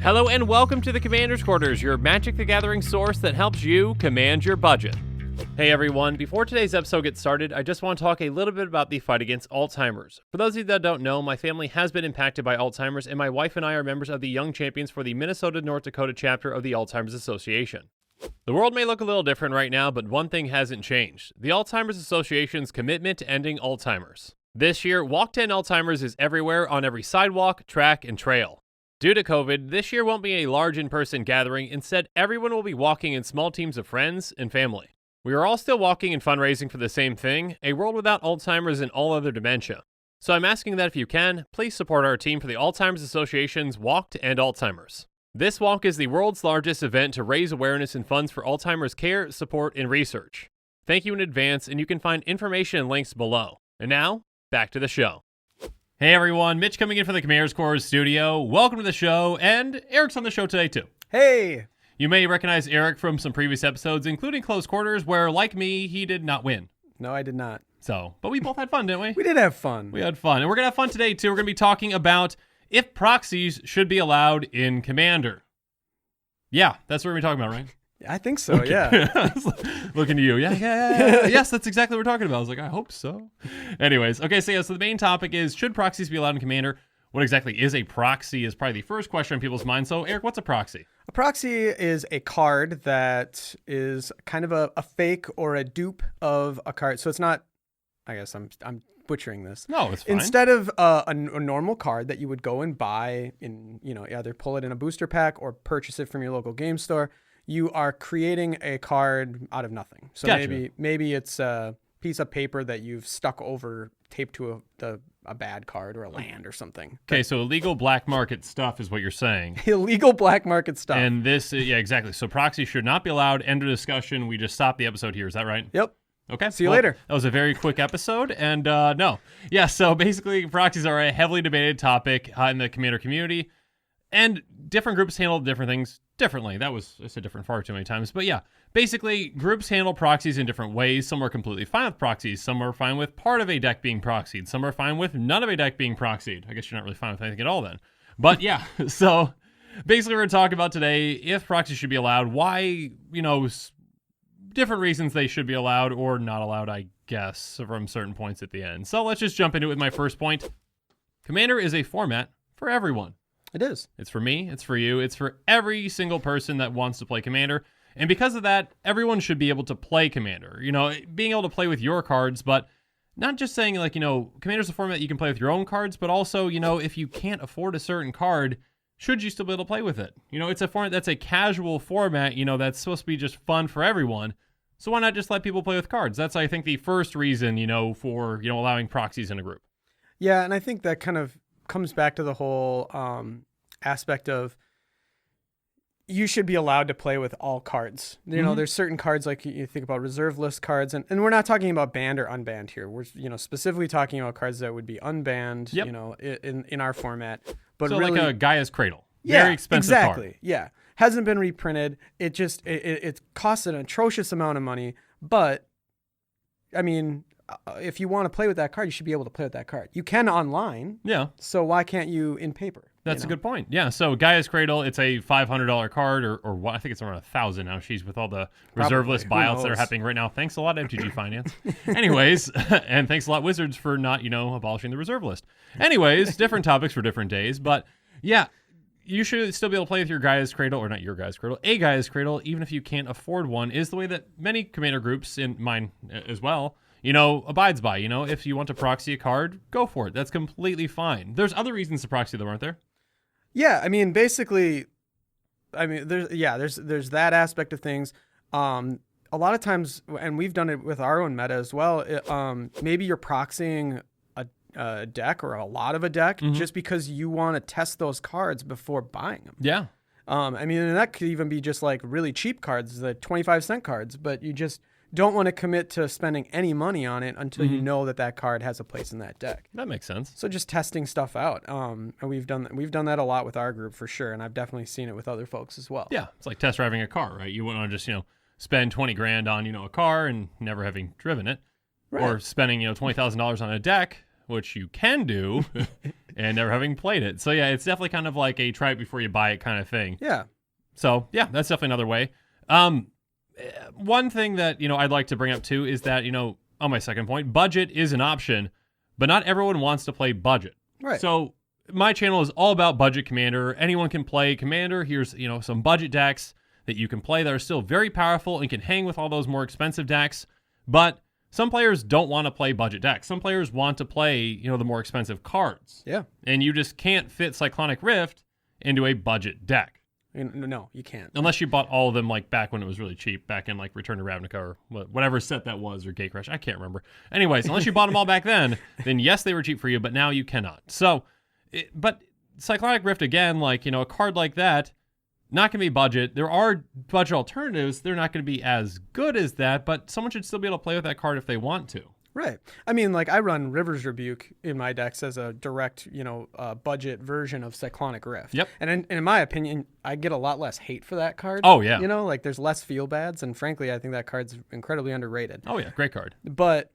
Hello and welcome to the Commander's Quarters, your Magic the Gathering source that helps you command your budget. Hey everyone, before today's episode gets started, I just want to talk a little bit about the fight against Alzheimer's. For those of you that don't know, my family has been impacted by Alzheimer's, and my wife and I are members of the Young Champions for the Minnesota North Dakota chapter of the Alzheimer's Association. The world may look a little different right now, but one thing hasn't changed: the Alzheimer's Association's commitment to ending Alzheimer's. This year, Walk to End Alzheimer's is everywhere on every sidewalk, track, and trail. Due to COVID, this year won't be a large in-person gathering. Instead, everyone will be walking in small teams of friends and family. We are all still walking and fundraising for the same thing: a world without Alzheimer's and all other dementia. So I'm asking that if you can, please support our team for the Alzheimer's Association's Walk to End Alzheimer's. This walk is the world's largest event to raise awareness and funds for Alzheimer's care, support, and research. Thank you in advance, and you can find information and links below. And now, back to the show. Hey everyone, Mitch coming in from the Commander's Quarters studio. Welcome to the show, and Eric's on the show today too. Hey! You may recognize Eric from some previous episodes, including Close Quarters, where, like me, he did not win. No, I did not. But we both had fun, didn't we? We did have fun. We had fun, and we're going to have fun today too. We're going to be talking about if proxies should be allowed in Commander. Yeah, that's what we're going to be talking about, right? I think so, okay. Yeah. Looking to you. Yeah. Yes, that's exactly what we're talking about. I was like, I hope so. Anyways, okay, so the main topic is, should proxies be allowed in Commander? What exactly is a proxy is probably the first question on people's minds. So, Eric, what's a proxy? A proxy is a card that is kind of a fake or a dupe of a card. So it's not, I guess I'm butchering this. No, it's fine. Instead of a normal card that you would go and buy in, either pull it in a booster pack or purchase it from your local game store, you are creating a card out of nothing. So gotcha. maybe it's a piece of paper that you've stuck over, taped to a bad card or a land or something. Okay, so illegal black market stuff is what you're saying. Illegal black market stuff. And this, yeah, exactly. So proxies should not be allowed. End of discussion. We just stopped the episode here. Is that right? Yep. Okay. See you later. That was a very quick episode. And no. Yeah, so basically proxies are a heavily debated topic in the Commander community. And different groups handle different things differently. I said different far too many times. But yeah, basically groups handle proxies in different ways. Some are completely fine with proxies. Some are fine with part of a deck being proxied. Some are fine with none of a deck being proxied. I guess you're not really fine with anything at all then. But yeah, so basically we're going to talk about today if proxies should be allowed, why, different reasons they should be allowed or not allowed, I guess, from certain points at the end. So let's just jump into it with my first point. Commander is a format for everyone. It is. It's for me, it's for you, it's for every single person that wants to play Commander. And because of that, everyone should be able to play Commander. Being able to play with your cards, but not just saying Commander's a format you can play with your own cards, but also, if you can't afford a certain card, should you still be able to play with it? It's a format that's a casual format, that's supposed to be just fun for everyone. So why not just let people play with cards? That's, I think, the first reason, for, allowing proxies in a group. Yeah, and I think that kind of comes back to the whole aspect of you should be allowed to play with all cards. There's certain cards, like you think about reserve list cards, and we're not talking about banned or unbanned here. We're specifically talking about cards that would be unbanned, yep. In our format. But so really, like a Gaea's Cradle. Yeah, very expensive exactly. card. Yeah. Hasn't been reprinted. It costs an atrocious amount of money, but I mean, if you want to play with that card, you should be able to play with that card. You can online. Yeah. So why can't you in paper? That's a good point. Yeah. So Gaea's Cradle, it's a $500 card or what? I think it's around $1,000 now. She's with all the reserve list buyouts that are happening right now. Thanks a lot, MTG Finance. Anyways, and thanks a lot, Wizards, for not, abolishing the reserve list. Anyways, different topics for different days. But yeah, you should still be able to play with your Gaea's Cradle, or not your Gaea's Cradle, a Gaea's Cradle, even if you can't afford one, is the way that many Commander groups, in mine as well, abides by. If you want to proxy a card, go for it. That's completely fine. There's other reasons to proxy though, aren't there? Yeah, I mean, basically, there's that aspect of things. A lot of times, and we've done it with our own meta as well, maybe you're proxying a deck or a lot of a deck just because you want to test those cards before buying them. Yeah. And that could even be just like really cheap cards, the 25-cent cards, but you just don't want to commit to spending any money on it until you know that card has a place in that deck. That makes sense. So just testing stuff out. And we've done that a lot with our group for sure, and I've definitely seen it with other folks as well. Yeah, it's like test driving a car, right? You wouldn't want to just spend $20,000 on a car and never having driven it. or spending, $20,000 on a deck, which you can do, and never having played it. So yeah, it's definitely kind of like a try it before you buy it kind of thing. Yeah. So yeah, that's definitely another way. One thing that, I'd like to bring up too is that, on my second point, budget is an option, but not everyone wants to play budget. Right. So my channel is all about budget commander. Anyone can play commander. Here's, some budget decks that you can play that are still very powerful and can hang with all those more expensive decks. But some players don't want to play budget decks. Some players want to play, the more expensive cards. Yeah. And you just can't fit Cyclonic Rift into a budget deck. No, you can't. Unless you bought all of them like back when it was really cheap, back in like Return to Ravnica or whatever set that was, or Gatecrash. I can't remember. Anyways, unless you bought them all back then yes, they were cheap for you, but now you cannot. So, but Cyclonic Rift, again, like, a card like that, not going to be budget. There are budget alternatives. They're not going to be as good as that, but someone should still be able to play with that card if they want to. Right. I mean, like, I run River's Rebuke in my decks as a direct, budget version of Cyclonic Rift. Yep. And in my opinion, I get a lot less hate for that card. Oh, yeah. Like, there's less feel bads, and frankly, I think that card's incredibly underrated. Oh, yeah. Great card. But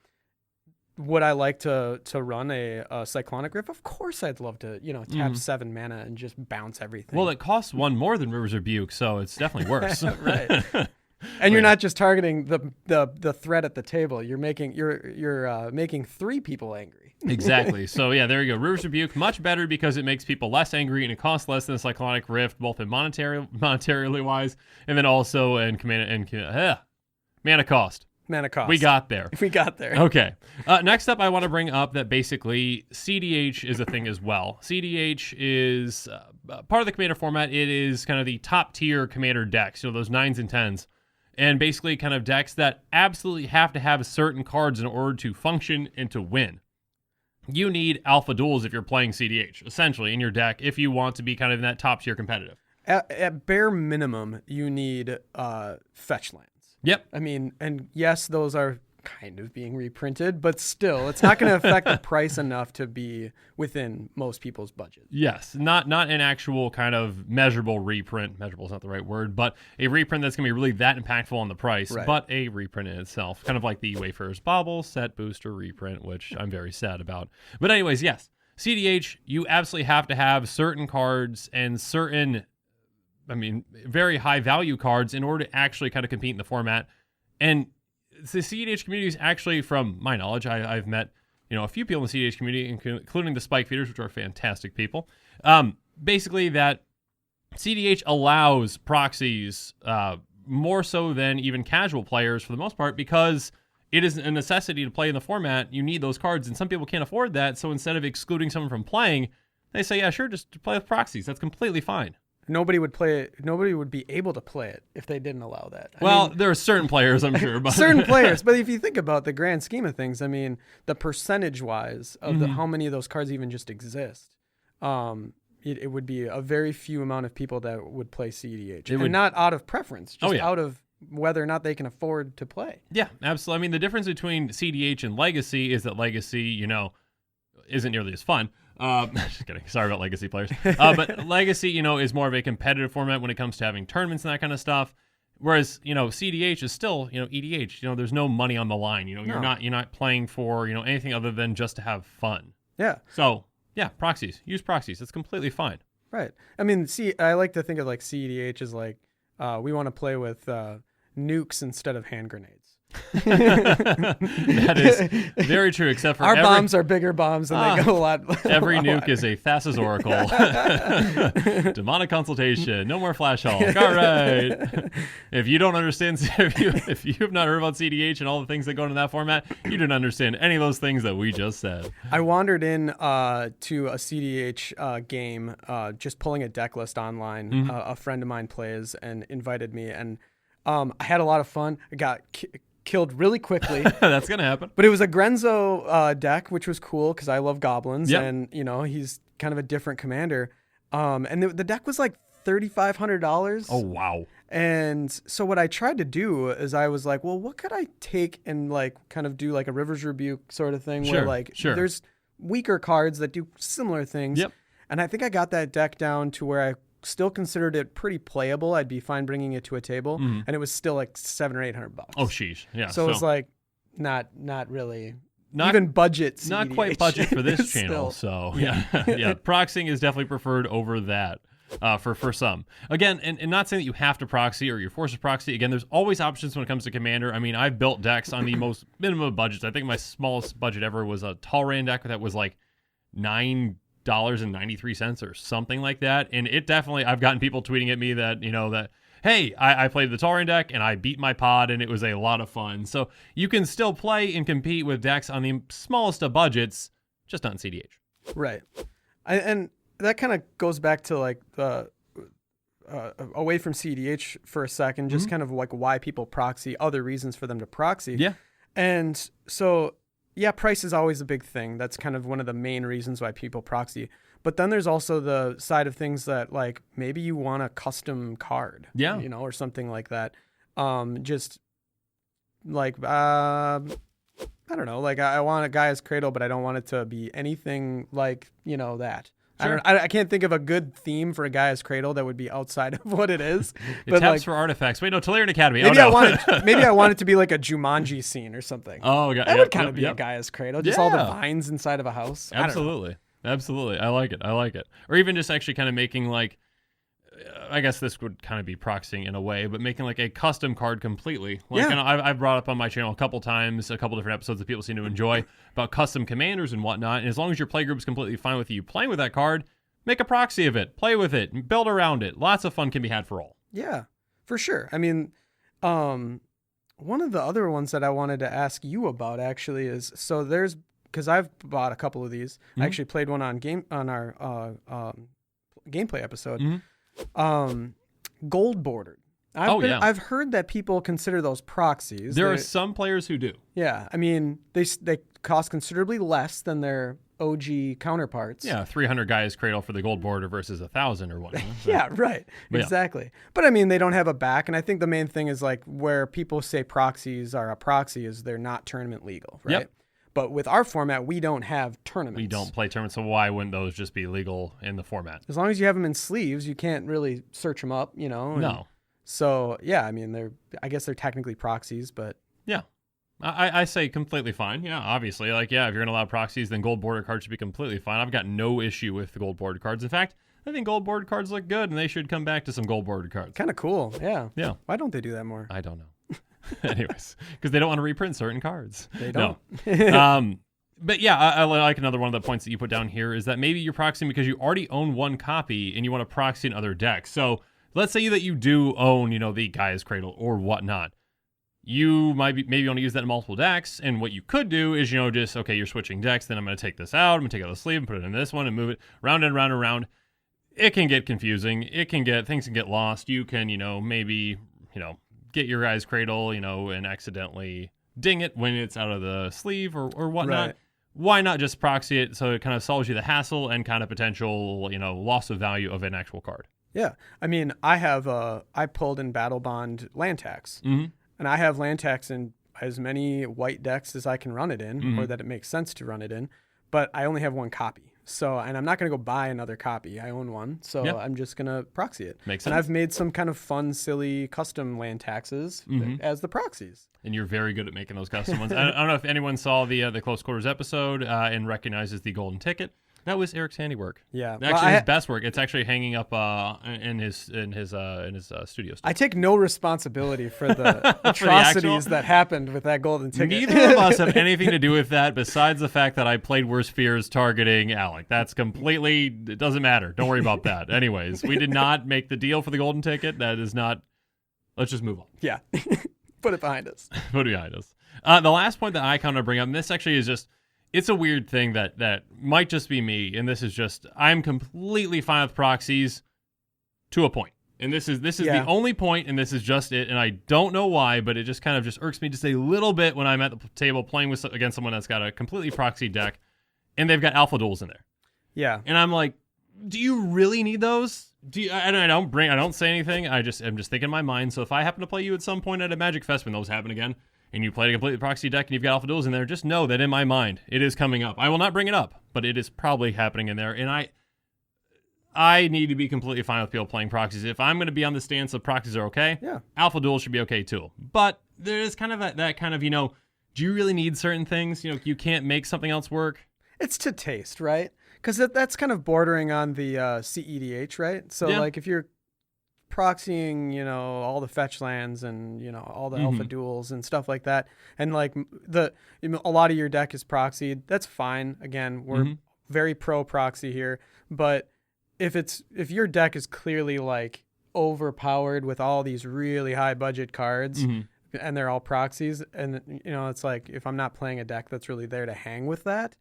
would I like to run a Cyclonic Rift? Of course I'd love to, tap 7 mana and just bounce everything. Well, it costs 1 more than River's Rebuke, so it's definitely worse. Right. And you're not just targeting the threat at the table. You're making making 3 people angry. Exactly. So yeah, there you go. River's Rebuke, much better because it makes people less angry and it costs less than the Cyclonic Rift, both in monetarily wise, and then also in mana cost. Mana cost. We got there. We got there. Okay. Next up, I want to bring up that basically CEDH is a thing as well. CEDH is part of the Commander format. It is kind of the top tier Commander decks, those 9s and 10s. And basically kind of decks that absolutely have to have certain cards in order to function and to win. You need alpha duels if you're playing CEDH, essentially, in your deck if you want to be kind of in that top tier competitive. At bare minimum, you need fetch lands. Yep. I mean, and yes, those are kind of being reprinted, but still, it's not going to affect the price enough to be within most people's budget. Yes, not an actual kind of measurable reprint. Measurable is not the right word, but a reprint that's going to be really that impactful on the price, right. But a reprint in itself. Kind of like the Wayfarer's Bauble set booster reprint, which I'm very sad about. But anyways, yes, CEDH, you absolutely have to have certain cards and certain, very high value cards in order to actually kind of compete in the format. And the CEDH community is actually, from my knowledge, I've met, a few people in the CEDH community, including the Spike Feeders, which are fantastic people. Basically, that CEDH allows proxies more so than even casual players for the most part, because it is a necessity to play in the format. You need those cards, and some people can't afford that. So instead of excluding someone from playing, they say, yeah, sure, just play with proxies. That's completely fine. Nobody would play it. Nobody would be able to play it if they didn't allow that. Well, there are certain players, I'm sure. But certain players. But if you think about the grand scheme of things, the percentage-wise of how many of those cards even just exist, it would be a very few amount of people that would play CEDH. And not out of preference, just out of whether or not they can afford to play. Yeah, absolutely. The difference between CEDH and Legacy is that Legacy, isn't nearly as fun. Just kidding. Sorry about Legacy players. But Legacy, is more of a competitive format when it comes to having tournaments and that kind of stuff. Whereas, CEDH is still, EDH. There's no money on the line. You're not playing for, anything other than just to have fun. Yeah. So, yeah, proxies. Use proxies. It's completely fine. Right. I like to think of like CEDH as like we want to play with nukes instead of hand grenades. That is very true, except for our bombs are bigger bombs and they go a lot. Every nuke is a Thassa's Oracle. Demonic Consultation. No more Flash Hulk. All right. If you don't understand, if you have not heard about CEDH and all the things that go into that format, you didn't understand any of those things that we just said. I wandered in to a CEDH game, just pulling a deck list online. Mm-hmm. A friend of mine plays and invited me, and I had a lot of fun. I got killed really quickly. That's gonna happen. But it was a Grenzo deck, which was cool because I love goblins, yep. And he's kind of a different commander. And the deck was like $3,500. Oh wow! And so what I tried to do is I was like, well, what could I take and like kind of do like a River's Rebuke sort of thing, where like there's weaker cards that do similar things. Yep. And I think I got that deck down to where I still considered it pretty playable. I'd be fine bringing it to a table, and it was still like $700 or $800. Oh sheesh, yeah. So it was like, not really. Not even budget CEDH. Not quite budget for this channel. So yeah, proxying is definitely preferred over that. For some. Again, and not saying that you have to proxy or you're forced to proxy. Again, there's always options when it comes to Commander. I mean, I've built decks on the most minimum budgets. I think my smallest budget ever was a Talran deck that was like $9.93 or something like that. And it definitely, I've gotten people tweeting at me that, hey, I played the Talran deck and I beat my pod and it was a lot of fun. So you can still play and compete with decks on the smallest of budgets, just not in CEDH. Right. And that kind of goes back to like away from CEDH for a second, just kind of like why people proxy, other reasons for them to proxy. Yeah. And so, yeah, price is always a big thing. That's kind of one of the main reasons why people proxy. But then there's also the side of things that like maybe you want a custom card, or something like that. Just like, I don't know, like I want a Gaea's Cradle, but I don't want it to be anything like, that. Sure. I can't think of a good theme for a Gaea's Cradle that would be outside of what it is. It taps for artifacts. Wait, no, Tolarian Academy. Maybe I want it to be like a Jumanji scene or something. Oh, God. That would kind of be a Gaea's Cradle. Just all the vines inside of a house. Absolutely. Absolutely. I like it. Or even just actually kind of making like, I guess this would kind of be proxying in a way, but making like a custom card completely. Like, I've brought up on my channel a couple times, a couple different episodes that people seem to enjoy about custom commanders and whatnot. And as long as your playgroup is completely fine with you playing with that card, make a proxy of it, play with it, and build around it. Lots of fun can be had for all. Yeah, for sure. I mean, one of the other ones that I wanted to ask you about actually is, so because I've bought a couple of these. I actually played one on our gameplay episode. Gold bordered. I've heard that people consider those proxies. There are some players who do. Yeah, I mean they cost considerably less than their OG counterparts. Yeah, 300 Gaea's Cradle for the gold border versus 1,000 or whatnot. So. Yeah, right. Exactly. But I mean, they don't have a back, and I think the main thing is like where people say proxies are a proxy is they're not tournament legal, right? Yep. But with our format, we don't have tournaments. We don't play tournaments, so why wouldn't those just be legal in the format? As long as you have them in sleeves, you can't really search them up, No. So, yeah, I mean, I guess they're technically proxies, but... Yeah. I say completely fine. Yeah, obviously. Like, yeah, if you're going to allow proxies, then gold border cards should be completely fine. I've got no issue with the gold border cards. In fact, I think gold border cards look good, and they should come back to some gold border cards. Kind of cool, yeah. Yeah. Why don't they do that more? I don't know. Anyways, because they don't want to reprint certain cards. They don't. No. But yeah, I like another one of the points that you put down here is that maybe you're proxying because you already own one copy and you want to proxy in other decks. So let's say that you do own, the Gaea's Cradle or whatnot. You maybe want to use that in multiple decks. And what you could do is, just, okay, you're switching decks. Then I'm going to take this out. I'm going to take out the sleeve and put it in this one and move it round and round and round. It can get confusing. Things can get lost. You can, maybe, get your Gaea's Cradle, and accidentally ding it when it's out of the sleeve or whatnot. Right. Why not just proxy it so it kind of solves you the hassle and kind of potential, loss of value of an actual card? Yeah. I mean, I pulled in Battle Bond land tax. Mm-hmm. And I have land tax in as many white decks as I can run it in, or that it makes sense to run it in. But I only have one copy. So, and I'm not going to go buy another copy. I own one. So I'm just going to proxy it. Makes sense. And I've made some kind of fun, silly custom land taxes as the proxies. And you're very good at making those custom ones. I don't know if anyone saw the Close Quarters episode and recognizes the golden ticket. That was Eric's handiwork. Yeah, actually, his best work. It's actually hanging up in his studio. I take no responsibility for the atrocities that happened with that golden ticket. Neither of us have anything to do with that, besides the fact that I played Worst Fears targeting Alec. That's completely. It doesn't matter. Don't worry about that. Anyways, we did not make the deal for the golden ticket. That is not. Let's just move on. Yeah, put it behind us. Put it behind us. The last point that I kind of bring up, and this actually is just. It's a weird thing that might just be me, and this is just I'm completely fine with proxies to a point. And this is the only point, and this is just it. And I don't know why, but it just kind of just irks me just a little bit when I'm at the table playing against someone that's got a completely proxy deck, and they've got alpha duels in there. Yeah. And I'm like, do you really need those? I don't say anything. I'm just thinking in my mind. So if I happen to play you at some point at a Magic Fest when those happen again, and you played a completely proxy deck and you've got alpha duels in there, just know that in my mind, it is coming up. I will not bring it up, but it is probably happening in there. And I need to be completely fine with people playing proxies. If I'm going to be on the stance of proxies are okay, alpha duels should be okay too. But there is kind of that kind of, do you really need certain things? You know, you can't make something else work. It's to taste, right? Because that's kind of bordering on the CEDH, right? So like if you're proxying, you know, all the fetch lands and, you know, all the alpha duels and stuff like that, and like a lot of your deck is proxied, that's fine. Again, we're very pro proxy here, but if your deck is clearly like overpowered with all these really high budget cards and they're all proxies, and you know, it's like if I'm not playing a deck that's really there to hang with that,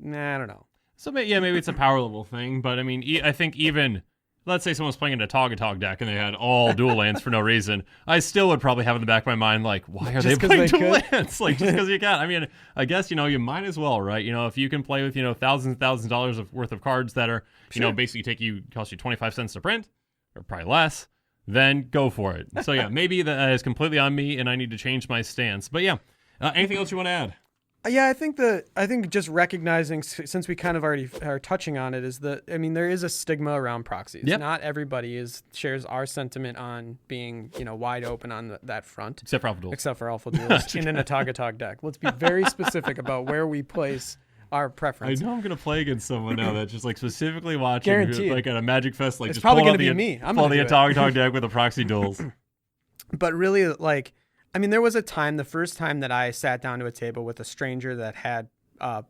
I don't know. So maybe it's a power level thing, but I mean, I think even, let's say someone's playing a Tog deck and they had all dual lands for no reason, I still would probably have in the back of my mind, like, why are they playing dual lands? Like, just because you can. I mean, I guess, you know, you might as well, right? You know, if you can play with, you know, thousands and thousands of dollars worth of cards that are, you know, basically cost you 25 cents to print, or probably less, then go for it. So yeah, maybe that is completely on me and I need to change my stance. But yeah, anything else you want to add? Yeah, I think just recognizing, since we kind of already are touching on it, is that, I mean, there is a stigma around proxies. Yep. Not everybody shares our sentiment on being, you know, wide open on that front. Except for Alpha Duels. In an Atog deck. Let's be very specific about where we place our preference. I know I'm going to play against someone now that's just like specifically watching, Guaranteed. like at a Magic Fest, like it's just probably going to be me. I'm pull gonna the Atog deck with the Proxy Duels. But really, like, I mean, there was a time, the first time that I sat down to a table with a stranger that had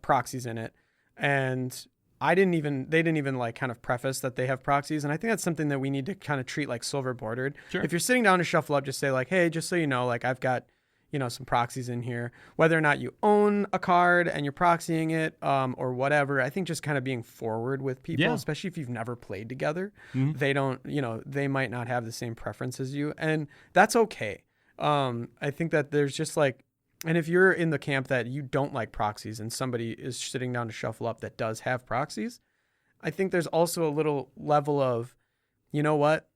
proxies in it, and they didn't even like kind of preface that they have proxies. And I think that's something that we need to kind of treat like silver bordered. Sure. If you're sitting down to shuffle up, just say like, hey, just so you know, like I've got, you know, some proxies in here, whether or not you own a card and you're proxying it, or whatever. I think just kind of being forward with people, especially if you've never played together, they don't, you know, they might not have the same preference as you, and that's okay. I think that there's just like, and if you're in the camp that you don't like proxies and somebody is sitting down to shuffle up that does have proxies, I think there's also a little level of, you know what,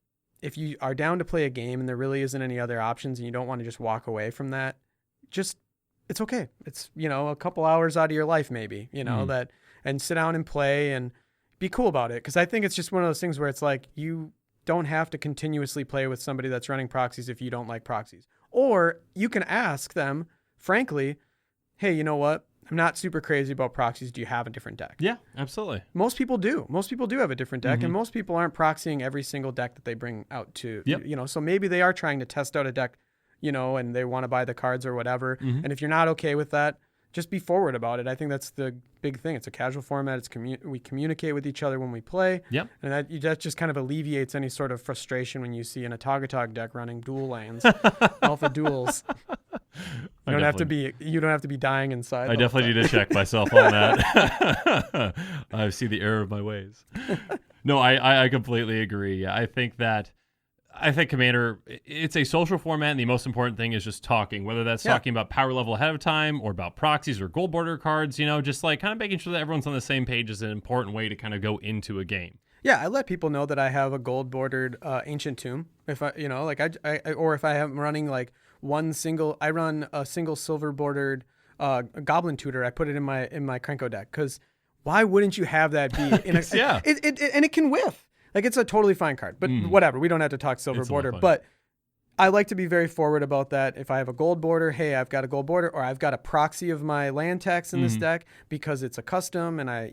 if you are down to play a game and there really isn't any other options and you don't want to just walk away from that, just, it's okay. It's, you know, a couple hours out of your life, maybe, you know, that, and sit down and play and be cool about it. Cause I think it's just one of those things where it's like, you don't have to continuously play with somebody that's running proxies if you don't like proxies. Or you can ask them, frankly, hey, you know what? I'm not super crazy about proxies. Do you have a different deck? Yeah, absolutely. Most people do. Most people do have a different deck, and most people aren't proxying every single deck that they bring out to, you know, so maybe they are trying to test out a deck, you know, and they want to buy the cards or whatever. And if you're not okay with that, just be forward about it. I think that's the big thing. It's a casual format. We communicate with each other when we play. Yep. And that just kind of alleviates any sort of frustration when you see an Atog deck running dual lands, alpha duels. You don't have to be dying inside. I definitely need to check myself on that. I see the error of my ways. No, I completely agree. I think Commander, it's a social format, and the most important thing is just talking, whether that's talking about power level ahead of time or about proxies or gold border cards, you know, just like kind of making sure that everyone's on the same page is an important way to kind of go into a game. Yeah, I let people know that I have a gold bordered Ancient Tomb. If I, you know, like I or if I am running like I run a single silver bordered Goblin Tutor. I put it in my Krenko deck, because why wouldn't you have that be in a, and it can whiff. Like, it's a totally fine card, but whatever. We don't have to talk silver border, but I like to be very forward about that. If I have a gold border, hey, I've got a gold border, or I've got a proxy of my land tax in this deck because it's a custom and I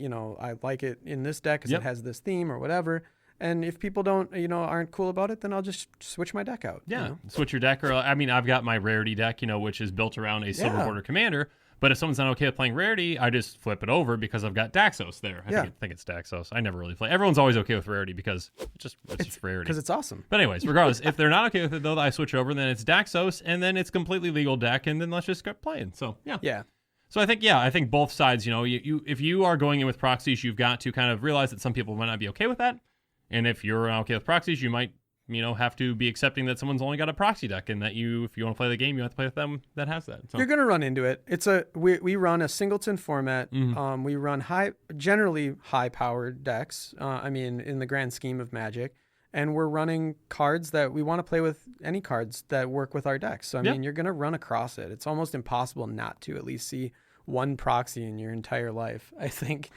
like it in this deck because it has this theme or whatever. And if people aren't cool about it, then I'll just switch my deck out. Yeah, you know? Switch your deck. Or I mean, I've got my rarity deck, you know, which is built around a silver border commander. But if someone's not okay with playing rarity, I just flip it over because I've got Daxos there. I think it's Daxos. I never really play. Everyone's always okay with rarity because it's just rarity. Because it's awesome. But anyways, regardless, if they're not okay with it, though, I switch over, then it's Daxos, and then it's completely legal deck, and then let's just start playing. So, yeah. Yeah. So I think both sides, you know, you if you are going in with proxies, you've got to kind of realize that some people might not be okay with that. And if you're okay with proxies, you might, you know, have to be accepting that someone's only got a proxy deck, and that if you want to play the game, you have to play with them that has that. So. You're going to run into it. We run a singleton format. We run generally high powered decks. I mean, in the grand scheme of Magic, and we're running cards that we want to play with, any cards that work with our decks. So I mean, you're going to run across it. It's almost impossible not to at least see one proxy in your entire life, I think.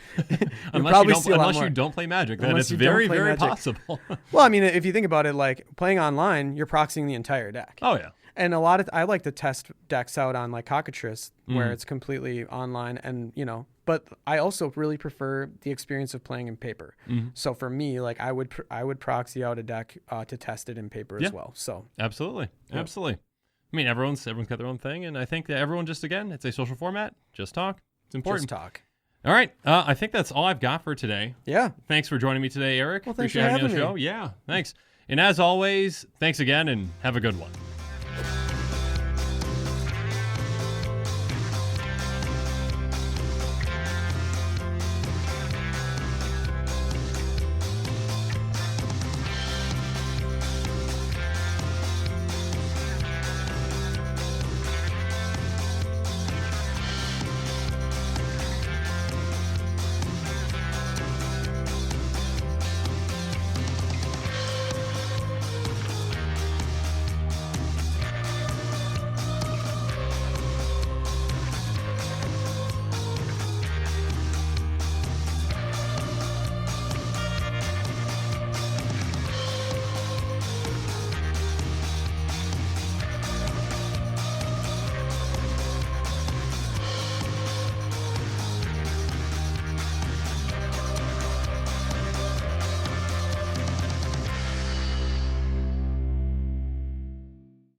Unless you don't play Magic, then it's very, very possible. Well, I mean, if you think about it, like playing online, you're proxying the entire deck. Oh, yeah. And I like to test decks out on like Cockatrice where it's completely online, and but I also really prefer the experience of playing in paper. So for me, like I would proxy out a deck to test it in paper as well. So absolutely. I mean, everyone's got their own thing, and I think that everyone it's a social format. Just talk. It's important. Just talk. All right. I think that's all I've got for today. Yeah. Thanks for joining me today, Eric. Well, thanks Appreciate for having you on having the show. Yeah. Thanks. And as always, thanks again, and have a good one.